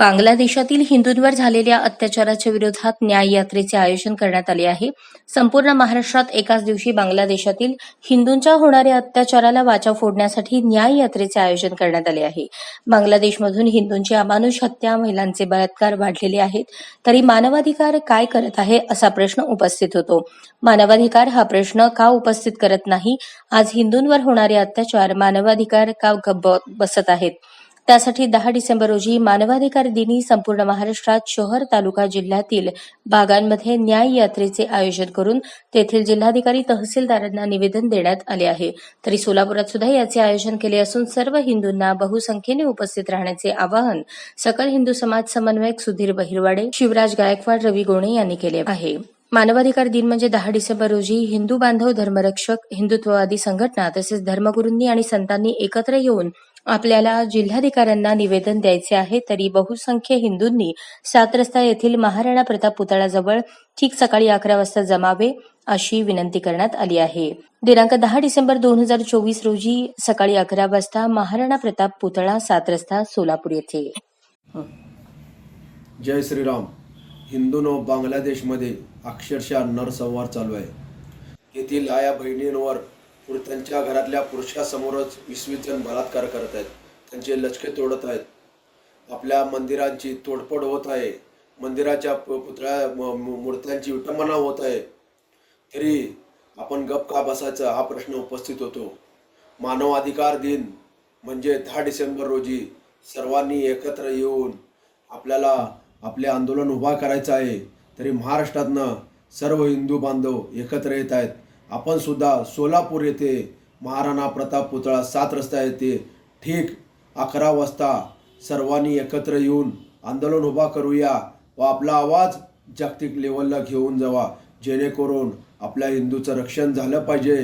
बांगलादेशातील हिंदूंवर झालेल्या अत्याचाराच्या विरोधात न्याय यात्रेचे आयोजन करण्यात आले आहे. संपूर्ण महाराष्ट्रात एकाच दिवशी बांगलादेशातील हिंदूंच्या होणाऱ्या अत्याचाराला वाचा फोडण्यासाठी न्याय यात्रेचे आयोजन करण्यात आले आहे. बांगलादेशमधून हिंदूंची अमानुष हत्या, महिलांचे बलात्कार वाढलेले आहेत, तरी मानवाधिकार काय करत आहे असा प्रश्न उपस्थित होतो. मानवाधिकार हा प्रश्न का उपस्थित करत नाही? आज हिंदूंवर होणारे अत्याचार मानवाधिकार का बसत आहेत? त्यासाठी 10 डिसेंबर रोजी मानवाधिकार दिनी संपूर्ण महाराष्ट्रात शहर, तालुका, जिल्ह्यातील भागांमध्ये न्याय यात्रेचे आयोजन करून तेथील जिल्हाधिकारी, तहसीलदारांना निवेदन देण्यात आले आहे. तरी सोलापुरात सुद्धा याचे आयोजन केले असून सर्व हिंदूंना बहुसंख्येने उपस्थित राहण्याचे आवाहन सकल हिंदू समाज समन्वयक सुधीर बहिरवाडे, शिवराज गायकवाड, रवी गोणे यांनी केले आहे. मानवाधिकार दिन म्हणजे 10 डिसेंबर रोजी हिंदू बांधव, धर्मरक्षक, हिंदुत्ववादी संघटना तसेच धर्मगुरूंनी आणि संतांनी एकत्र येऊन आपल्याला जिल्हाधिकाऱ्यांना निवेदन द्यायचे आहे. तरी बहुसंख्य हिंदूंनी 7 रस्ता येथील महाराणा प्रताप पुतळ्याजवळ ठीक सकाळी 11 वाजता जमावे अशी विनंती करण्यात आली आहे. दिनांक 10 डिसेंबर 2024 रोजी सकाळी 11 वाजता महाराणा प्रताप पुतळा, 7 रस्ता, सोलापूर येथे. जय श्रीराम. हिंदूंनो, बांगलादेशमध्ये अक्षरशः नरसंहार चालू आहे. येथील आया बहिणींवर त्यांच्या घरातल्या पुरुषासमोरच 20 जण बलात्कार करत आहेत. त्यांचे लचके तोडत आहेत. आपल्या मंदिरांची तोडफोड होत आहे. मंदिराच्या पुतळ्या मूर्त्यांची विटंबना होत आहे. तरी आपण गप का बसायचं हा प्रश्न उपस्थित होतो. मानव अधिकार दिन म्हणजे 10 डिसेंबर रोजी सर्वांनी एकत्र येऊन आपल्याला आपले आंदोलन उभा करायचं आहे. तरी महाराष्ट्रातनं सर्व हिंदू बांधव एकत्र येत आहेत. आपण सुद्धा सोलापूर येथे महाराणा प्रताप पुतळा, 7 रस्ता येथे ठीक 11 वाजता सर्वांनी एकत्र येऊन आंदोलन उभा करूया व आपला आवाज जागतिक लेवलला घेऊन जावा, जेणेकरून आपल्या हिंदूचं रक्षण झालं पाहिजे.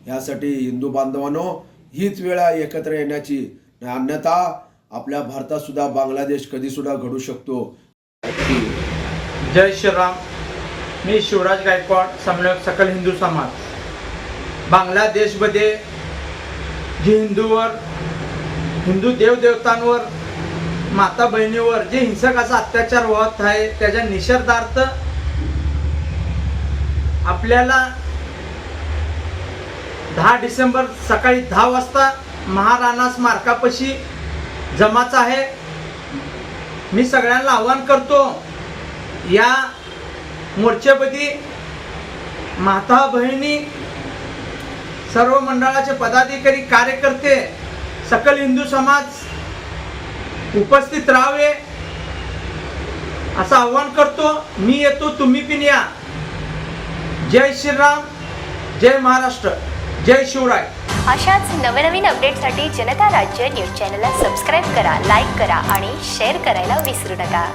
यासाठी हिंदू बांधवांनो, हीच वेळ एकत्र येण्याची, अन्यथा आपल्या भारतात सुद्धा बांगलादेश कधी सुद्धा घडू शकतो. जय श्रीराम. मी शिवराज गायकवाड, समन्वयक सकल हिंदू समाज. बांगलादेशमध्ये जे हिंदू देवदेवतांवर, माता बहिणीवर जे हिंसक असा अत्याचार होत आहे, त्याच्या निषेधार्थ आपल्याला 10 डिसेंबर सकाळी 10 वाजता महाराणा स्मारकापाशी जमाचं आहे. मी सगळ्यांना आवाहन करतो, या मोर्चेमध्ये माता बहिणी, सर्व मंडळाचे पदाधिकारी, कार्यकर्ते, सकल हिंदू समाज उपस्थित राहावे असं आवाहन करतो. मी येतो, तुम्ही पण या. जय श्रीराम, जय महाराष्ट्र, जय शिवराय. अशाच नवनवीन अपडेटसाठी जनता राज्य न्यूज चॅनलला सबस्क्राईब करा, लाईक करा आणि शेअर करायला विसरू नका.